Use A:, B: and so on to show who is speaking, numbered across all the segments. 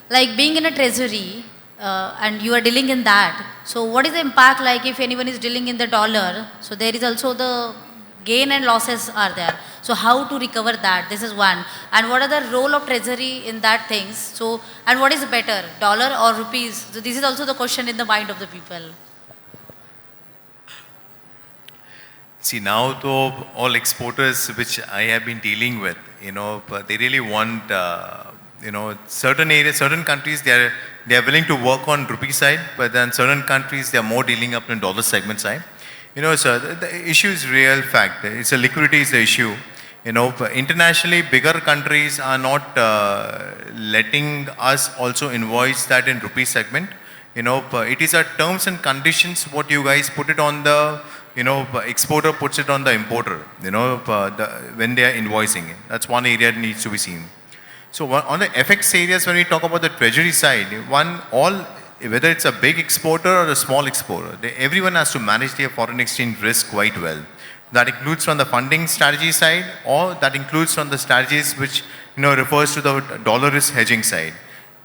A: Like being in a treasury and you are dealing in that, so what is the impact like if anyone is dealing in the dollar? So there is also the gain and losses are there. So how to recover that? This is one. And what are the role of treasury in that things? So, and what is better, dollar or rupees? So this is also the question in the mind of the people.
B: See, now though all exporters which I have been dealing with, but they really want, certain areas, certain countries, they are willing to work on rupee side, but then certain countries they are more dealing up in dollar segment side. So the issue is real fact. It's a liquidity is the issue. But internationally, bigger countries are not letting us also invoice that in rupee segment. But it is a terms and conditions what you guys put it on the exporter puts it on the importer, when they are invoicing it. That's one area that needs to be seen. So on the FX areas, when we talk about the treasury side, whether it's a big exporter or a small exporter, everyone has to manage their foreign exchange risk quite well. That includes from the funding strategy side, or that includes from the strategies which refers to the dollar risk hedging side.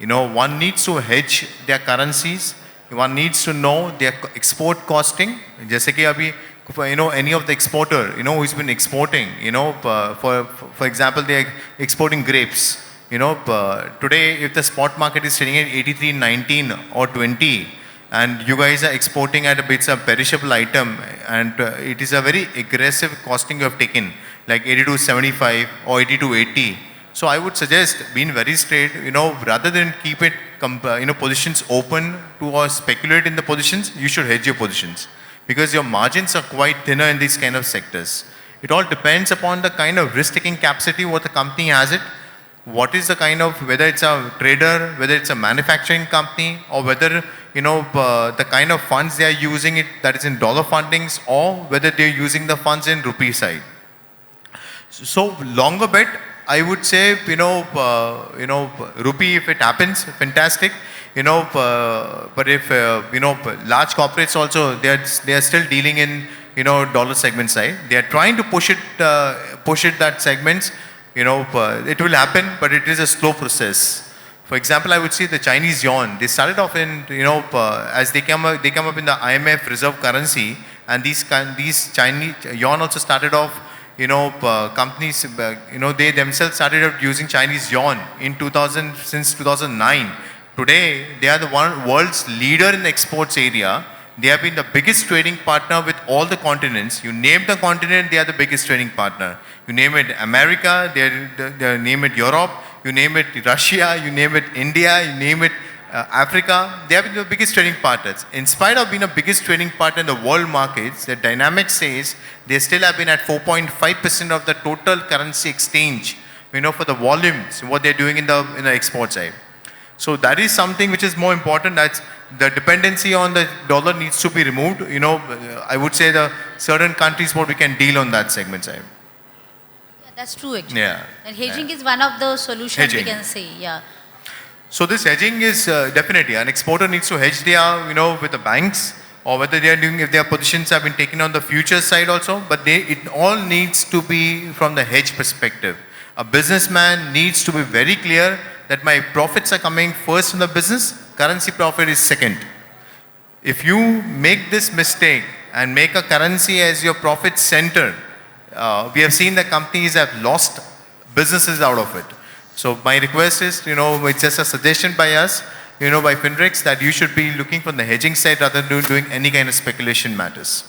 B: One needs to hedge their currencies. One needs to know their export costing. जैसे कि अभी any of the exporter who's been exporting, for example they are exporting grapes. Today if the spot market is trading at 83.19 or 20, and you guys are exporting at it's a perishable item, and it is a very aggressive costing you have taken, like 82.75 or 82.80. So I would suggest being very straight, rather than keep it, positions open to or speculate in the positions, you should hedge your positions, because your margins are quite thinner in these kind of sectors. It all depends upon the kind of risk-taking capacity what the company has it. What is the kind of, whether it's a trader, whether it's a manufacturing company, or whether, the kind of funds they are using it, that is in dollar fundings, or whether they're using the funds in rupee side. So longer bet, I would say, rupee, if it happens, fantastic. But if, large corporates also, they are still dealing in, dollar segment side. They are trying to push it that segments. It will happen, but it is a slow process. For example, I would say the Chinese yuan. They started off in, as they come up in the IMF reserve currency, and these Chinese yuan also started off. Companies, they themselves started out using Chinese yuan in 2000 since 2009. Today, they are the world's leader in the exports area. They have been the biggest trading partner with all the continents. You name the continent, they are the biggest trading partner. You name it America, they name it Europe, you name it Russia, you name it India, you name it Africa, they have been the biggest trading partners. In spite of being the biggest trading partner in the world markets, the dynamic says they still have been at 4.5% of the total currency exchange, for the volumes, what they're doing in the export side. So that is something which is more important. That's the dependency on the dollar needs to be removed. I would say the certain countries what we can deal on that segment side.
A: Yeah, that's true actually.
B: Yeah.
A: And hedging is one of the solutions we can say. Yeah.
B: So this hedging is definitely an exporter needs to hedge their, with the banks, or whether they are doing, if their positions have been taken on the future side also, but it all needs to be from the hedge perspective. A businessman needs to be very clear that my profits are coming first in the business, currency profit is second. If you make this mistake and make a currency as your profit center, we have seen that companies have lost businesses out of it. So my request is, it's just a suggestion by us, by Finrex, that you should be looking from the hedging side rather than doing any kind of speculation matters.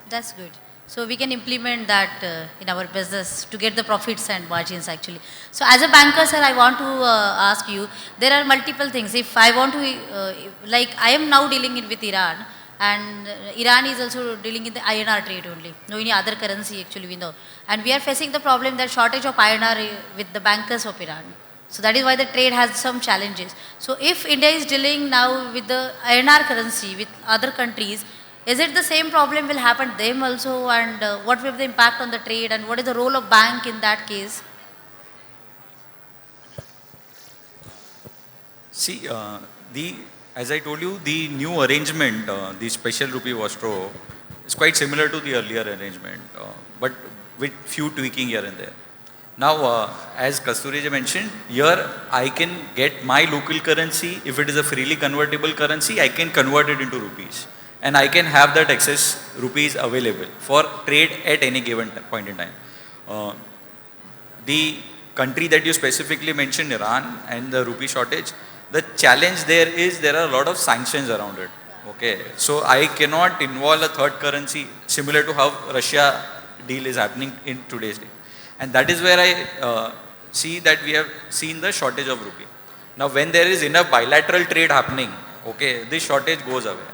A: That's good. So we can implement that in our business to get the profits and margins actually. So as a banker, sir, I want to ask you, there are multiple things. If I want to, like I am now dealing with Iran, and Iran is also dealing in the INR trade only, no any other currency actually we know. And we are facing the problem that shortage of INR with the bankers of Iran. So that is why the trade has some challenges. So if India is dealing now with the INR currency with other countries, is it the same problem will happen to them also, and what will be the impact on the trade, and what is the role of bank in that case?
C: See, as I told you, the new arrangement, the special rupee Vostro, is quite similar to the earlier arrangement, but with few tweaking here and there. Now, as Kasturi mentioned, here I can get my local currency. If it is a freely convertible currency, I can convert it into rupees. And I can have that excess rupees available for trade at any given point in time. Uh, the country that you specifically mentioned, Iran, and the rupee shortage, the challenge there is there are a lot of sanctions around it. Okay, so I cannot involve a third currency similar to how Russia deal is happening in today's day. And that is where I see that we have seen the shortage of rupee. Now, when there is enough bilateral trade happening, okay, this shortage goes away.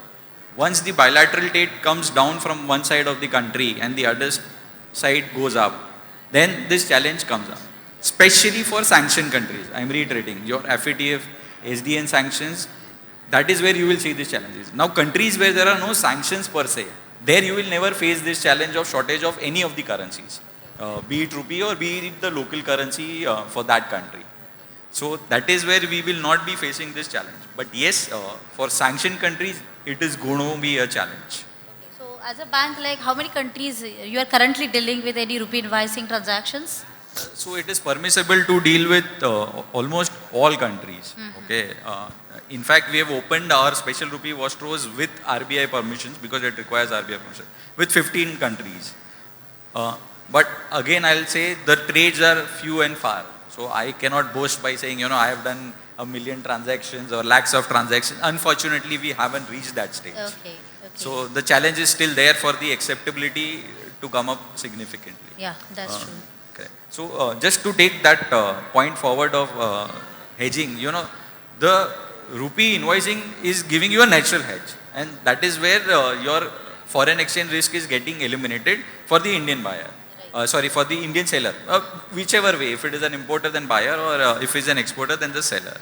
C: Once the bilateral trade comes down from one side of the country and the other side goes up, then this challenge comes up. Especially for sanctioned countries. I am reiterating, your FATF, SDN sanctions, that is where you will see these challenges. Now, countries where there are no sanctions per se, there you will never face this challenge of shortage of any of the currencies. Be it rupee or be it the local currency for that country. So that is where we will not be facing this challenge. But yes, for sanctioned countries, it is going to be a challenge.
A: Okay. So as a bank, like how many countries you are currently dealing with any rupee invoicing transactions?
C: So it is permissible to deal with almost all countries. Okay. In fact, we have opened our special rupee wastros with RBI permissions because it requires RBI permission with 15 countries. But again, I'll say the trades are few and far. So I cannot boast by saying, I have done 1 million transactions or lakhs of transactions. Unfortunately, we haven't reached that stage.
A: Okay.
C: So the challenge is still there for the acceptability to come up significantly.
A: Yeah, that's true.
C: Correct. So just to take that point forward of hedging, the rupee invoicing is giving you a natural hedge, and that is where your foreign exchange risk is getting eliminated for the Indian buyer. For the Indian seller, whichever way, if it is an importer then buyer or if it is an exporter then the seller.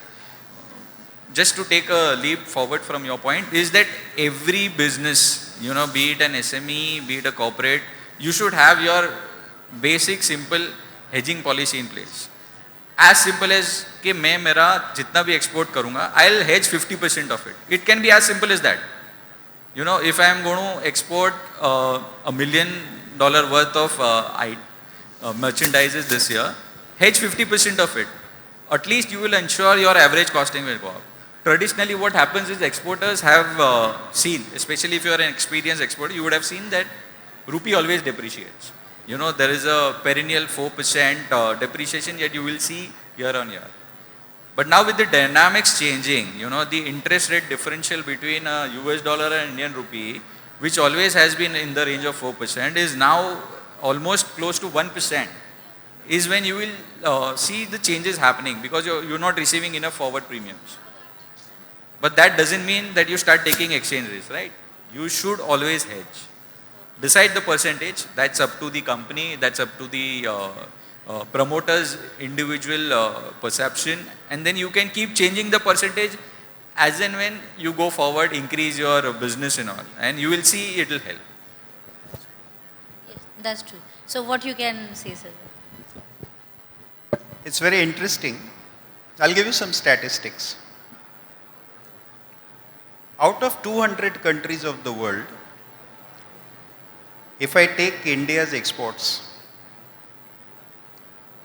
C: Just to take a leap forward from your point is that every business, be it an SME, be it a corporate, you should have your basic simple hedging policy in place. As simple as कि मैं मेरा जितना भी export करूँगा, I'll hedge 50% of it. It can be as simple as that. If I am going to export $1 million worth of merchandises this year, hedge 50% of it. At least you will ensure your average costing will go up. Traditionally, what happens is exporters have seen, especially if you are an experienced exporter, you would have seen that rupee always depreciates. There is a perennial 4% depreciation yet you will see year on year. But now with the dynamics changing, the interest rate differential between US dollar and Indian rupee, which always has been in the range of 4%, is now almost close to 1%, is when you will see the changes happening because you're not receiving enough forward premiums. But that doesn't mean that you start taking exchange risk, right? You should always hedge. Decide the percentage, that's up to the company, that's up to the promoter's individual perception, and then you can keep changing the percentage as and when you go forward, increase your business and all, and you will see it will help.
A: Yes, that's true. So what you can say, sir?
D: It's very interesting. I'll give you some statistics. Out of 200 countries of the world, if I take India's exports,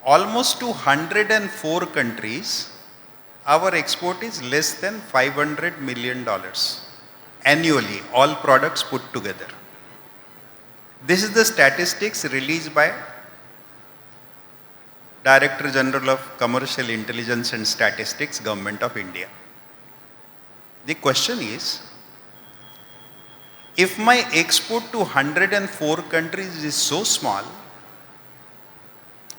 D: almost to 104 countries, our export is less than $500 million annually, all products put together. This is the statistics released by Director General of Commercial Intelligence and Statistics, Government of India. The question is, if my export to 104 countries is so small,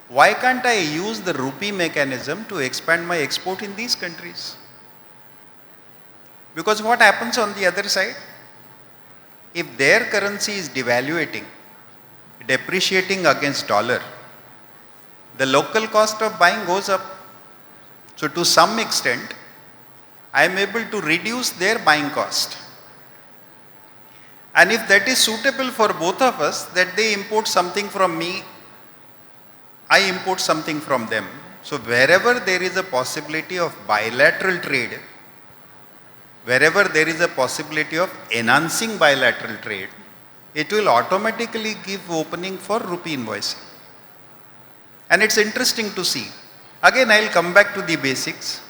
D: why can't I use the rupee mechanism to expand my export in these countries? Because what happens on the other side? If their currency is devaluating, depreciating against dollar, the local cost of buying goes up. So to some extent, I am able to reduce their buying cost. And if that is suitable for both of us, that they import something from me, I import something from them. So wherever there is a possibility of bilateral trade, wherever there is a possibility of enhancing bilateral trade, it will automatically give opening for rupee invoicing. And it's interesting to see. Again, I'll come back to the basics.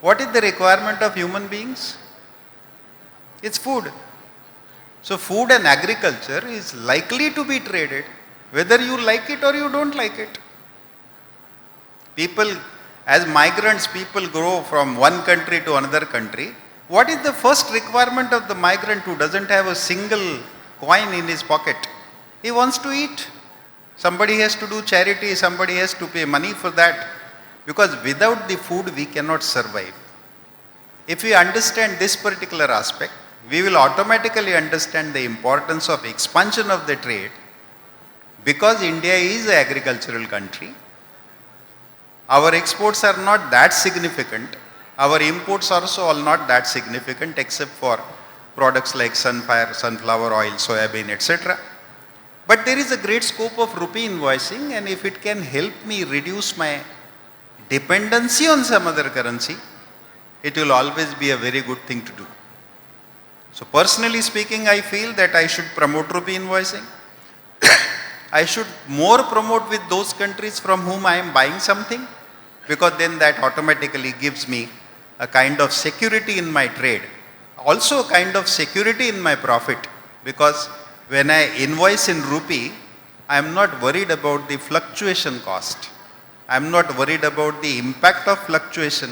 D: What is the requirement of human beings? It's food. So food and agriculture is likely to be traded, whether you like it or you don't like it. People, as migrants, people go from one country to another country. What is the first requirement of the migrant who doesn't have a single coin in his pocket? He wants to eat. Somebody has to do charity, somebody has to pay money for that. Because without the food, we cannot survive. If we understand this particular aspect, we will automatically understand the importance of expansion of the trade. Because India is an agricultural country, our exports are not that significant. Our imports also are not that significant except for products like sunflower oil, soybean, etc. But there is a great scope of rupee invoicing, and if it can help me reduce my dependency on some other currency, it will always be a very good thing to do. So personally speaking, I feel that I should promote rupee invoicing. I should more promote with those countries from whom I am buying something, because then that automatically gives me a kind of security in my trade, also a kind of security in my profit, because when I invoice in rupee, I am not worried about the fluctuation cost. I am not worried about the impact of fluctuation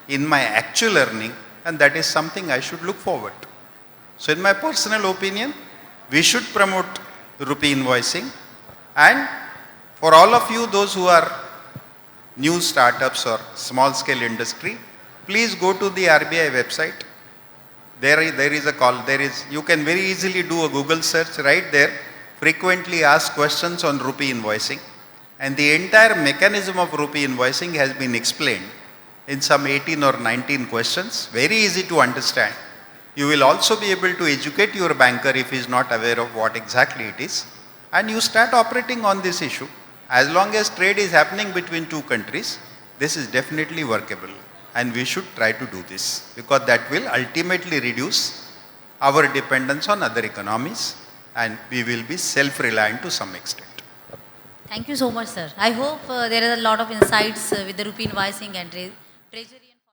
D: in my actual earning, and that is something I should look forward to. So in my personal opinion, we should promote rupee invoicing, and for all of you, those who are new startups or small scale industry, please go to the RBI website. There is a call, you can very easily do a Google search right there, frequently asked questions on rupee invoicing, and the entire mechanism of rupee invoicing has been explained in some 18 or 19 questions, very easy to understand. You will also be able to educate your banker if he is not aware of what exactly it is, and you start operating on this issue. As long as trade is happening between two countries, this is definitely workable, and we should try to do this, because that will ultimately reduce our dependence on other economies, and we will be self-reliant to some extent.
A: Thank you so much, sir. I hope there are a lot of insights with the rupee invoicing and treasury.